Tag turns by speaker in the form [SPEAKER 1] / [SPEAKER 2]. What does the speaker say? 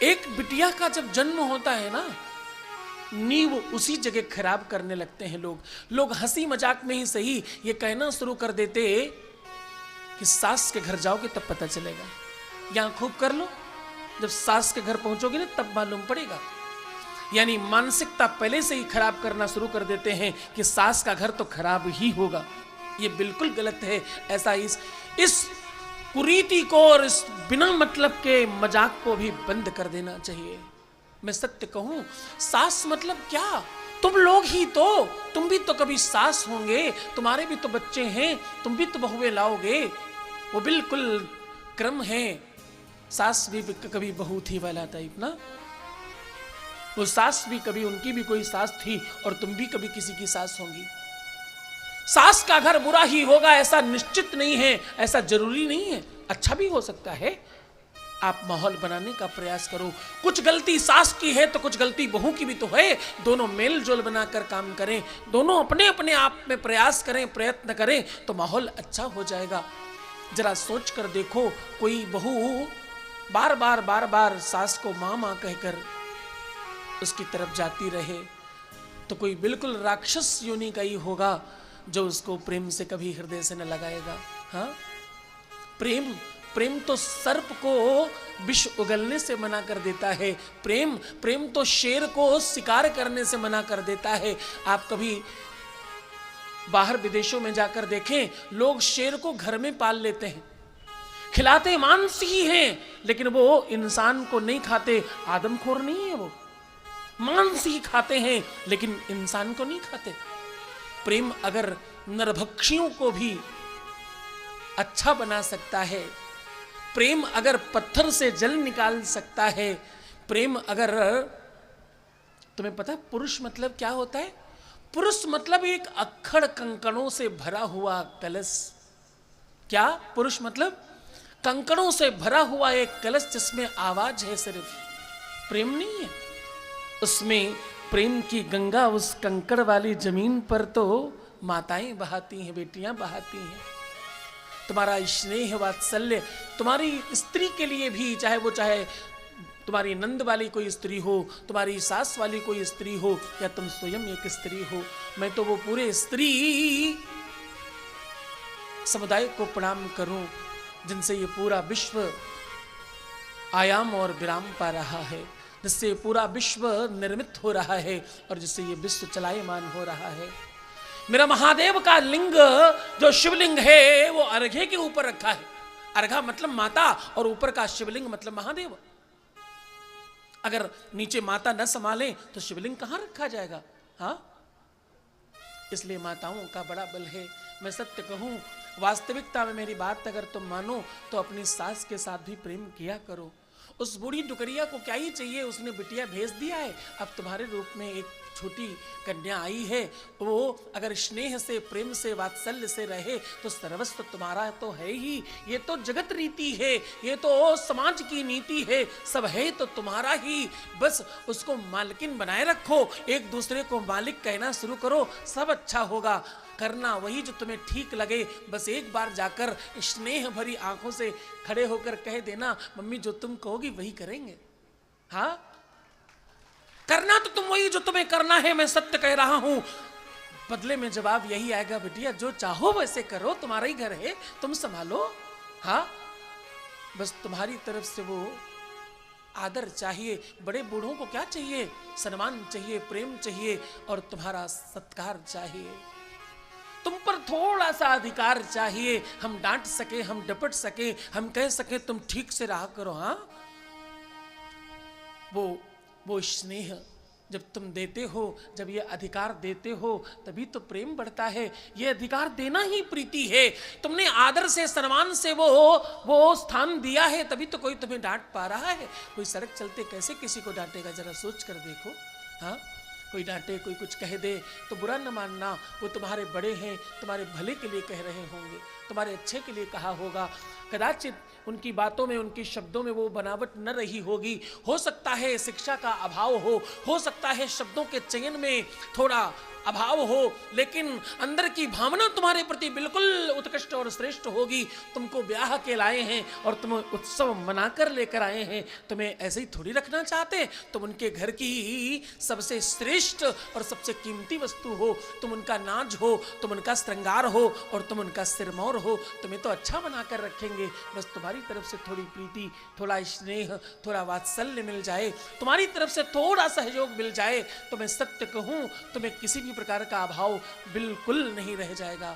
[SPEAKER 1] एक बिटिया का जब जन्म होता है ना, नींव उसी जगह खराब करने लगते हैं लोग हंसी मजाक में ही सही ये कहना शुरू कर देते कि सास के घर जाओगे तब पता चलेगा, यहां खूब कर लो, जब सास के घर पहुंचोगे ना तब मालूम पड़ेगा। यानी मानसिकता पहले से ही खराब करना शुरू कर देते हैं कि सास का घर तो खराब ही होगा। ये बिल्कुल गलत है। ऐसा इस कुरीति को और इस बिना मतलब के मजाक को भी बंद कर देना चाहिए। मैं सत्य कहूं, सास मतलब क्या? तुम लोग ही तो, तुम भी तो कभी सास होंगे, तुम्हारे भी तो बच्चे हैं, तुम भी तो बहुएं लाओगे। वो बिल्कुल क्रम है। सास भी कभी बहू थी वाला टाइप ना। वो सास भी कभी, उनकी भी कोई सास थी और तुम भी कभी किसी की सास होंगी। सास का घर बुरा ही होगा ऐसा निश्चित नहीं है, ऐसा जरूरी नहीं है, अच्छा भी हो सकता है। आप माहौल बनाने का प्रयास करो। कुछ गलती सास की है तो कुछ गलती बहू की भी तो है। दोनों मेल जोल बनाकर काम करें, दोनों अपने अपने आप में प्रयास करें, प्रयत्न करें तो माहौल अच्छा हो जाएगा। जरा सोच कर देखो, कोई बहू बार बार सास को माँ माँ कहकर उसकी तरफ जाती रहे तो कोई बिल्कुल राक्षस योनि का ही होगा जो उसको प्रेम से कभी हृदय से न लगाएगा। हाँ, प्रेम तो सर्प को विष उगलने से मना कर देता है। प्रेम तो शेर को शिकार करने से मना कर देता है। आप कभी बाहर विदेशों में जाकर देखें, लोग शेर को घर में पाल लेते हैं, खिलाते मांस ही हैं, लेकिन वो इंसान को नहीं खाते। आदमखोर नहीं है, वो मांस ही खाते हैं लेकिन इंसान को नहीं खाते। प्रेम अगर नरभक्षियों को भी अच्छा बना सकता है, प्रेम अगर पत्थर से जल निकाल सकता है, प्रेम अगर, तुम्हें पता पुरुष मतलब क्या होता है? पुरुष मतलब एक अक्खड़ कंकड़ों से भरा हुआ कलश। क्या पुरुष मतलब? कंकड़ों से भरा हुआ एक कलश जिसमें आवाज है सिर्फ, प्रेम नहीं है। उसमें प्रेम की गंगा उस कंकड़ वाली जमीन पर तो माताएं बहाती हैं, बेटियां बहाती हैं। तुम्हारा स्नेह वात्सल्य तुम्हारी स्त्री के लिए भी, चाहे तुम्हारी नंद वाली कोई स्त्री हो, तुम्हारी सास वाली कोई स्त्री हो, या तुम स्वयं एक स्त्री हो, मैं तो वो पूरे स्त्री समुदाय को प्रणाम करूं जिनसे ये पूरा विश्व आयाम और विराम पा रहा है, जिससे पूरा विश्व निर्मित हो रहा है और जिससे ये विश्व चलायमान हो रहा है। मेरा महादेव का लिंग जो शिवलिंग है वो अर्घे के ऊपर रखा है। अर्घा मतलब माता और ऊपर का शिवलिंग मतलब महादेव। अगर नीचे माता न संभाले तो शिवलिंग कहां रखा जाएगा? हाँ, इसलिए माताओं का बड़ा बल है। मैं सत्य कहूं, वास्तविकता में मेरी बात अगर तुम मानो तो अपनी सास के साथ भी प्रेम किया करो। उस बूढ़ी डुकरिया को क्या ही चाहिए, उसने बिटिया भेज दिया है, अब तुम्हारे रूप में एक छोटी कन्या आई है। वो अगर स्नेह से, प्रेम से, वात्सल्य से रहे तो सर्वस्व तुम्हारा तो है ही। ये तो जगत रीति है, ये तो समाज की नीति है, सब है तो तुम्हारा ही। बस उसको मालकिन बनाए रखो, एक दूसरे को मालिक कहना शुरू करो, सब अच्छा होगा। करना वही जो तुम्हें ठीक लगे। बस एक बार जाकर स्नेह भरी आंखों से खड़े होकर कह देना, मम्मी जो तुम कहोगी वही करेंगे। हाँ, करना तो तुम वही जो तुम्हें करना है, मैं सत्य कह रहा हूं। बदले में जवाब यही आएगा, बिटिया जो चाहो वैसे करो, तुम्हारा ही घर है, तुम संभालो। हाँ, बस तुम्हारी तरफ से वो आदर चाहिए। बड़े बूढ़ों को क्या चाहिए? सम्मान चाहिए, प्रेम चाहिए और तुम्हारा सत्कार चाहिए। तुम पर थोड़ा सा अधिकार चाहिए, हम डांट सके, हम डपट सके, हम कह सके तुम ठीक से रहा करो। हाँ, वो स्नेह जब तुम देते हो, जब ये अधिकार देते हो तभी तो प्रेम बढ़ता है। ये अधिकार देना ही प्रीति है। तुमने आदर से, सम्मान से वो स्थान दिया है तभी तो कोई तुम्हें डांट पा रहा है। कोई सड़क चलते कैसे किसी को डांटेगा, जरा सोच कर देखो। हाँ, कोई डांटे, कोई कुछ कह दे तो बुरा न मानना, वो तुम्हारे बड़े हैं, तुम्हारे भले के लिए कह रहे होंगे, तुम्हारे अच्छे के लिए कहा होगा। कदाचित उनकी बातों में, उनके शब्दों में वो बनावट न रही होगी। हो सकता है शिक्षा का अभाव हो सकता है शब्दों के चयन में थोड़ा अभाव हो, लेकिन अंदर की भावना तुम्हारे प्रति बिल्कुल उत्कृष्ट और श्रेष्ठ होगी। तुमको ब्याह के लाए हैं और तुम उत्सव मनाकर लेकर आए हैं, तुम्हें ऐसे ही थोड़ी रखना चाहते। तुम उनके घर की सबसे श्रेष्ठ और सबसे कीमती वस्तु हो, तुम उनका नाज हो, तुम उनका श्रृंगार हो और तुम उनका सिरमौर हो। तुम्हें तो अच्छा बनाकर रखेंगे, बस तुम्हारी तरफ से थोड़ी प्रीति, थोड़ा स्नेह, थोड़ा वात्सल्य मिल जाए, तुम्हारी तरफ से थोड़ा सहयोग मिल जाए, तो मैं सत्य कहूं तुम्हें किसी भी प्रकार का अभाव बिल्कुल नहीं रह जाएगा।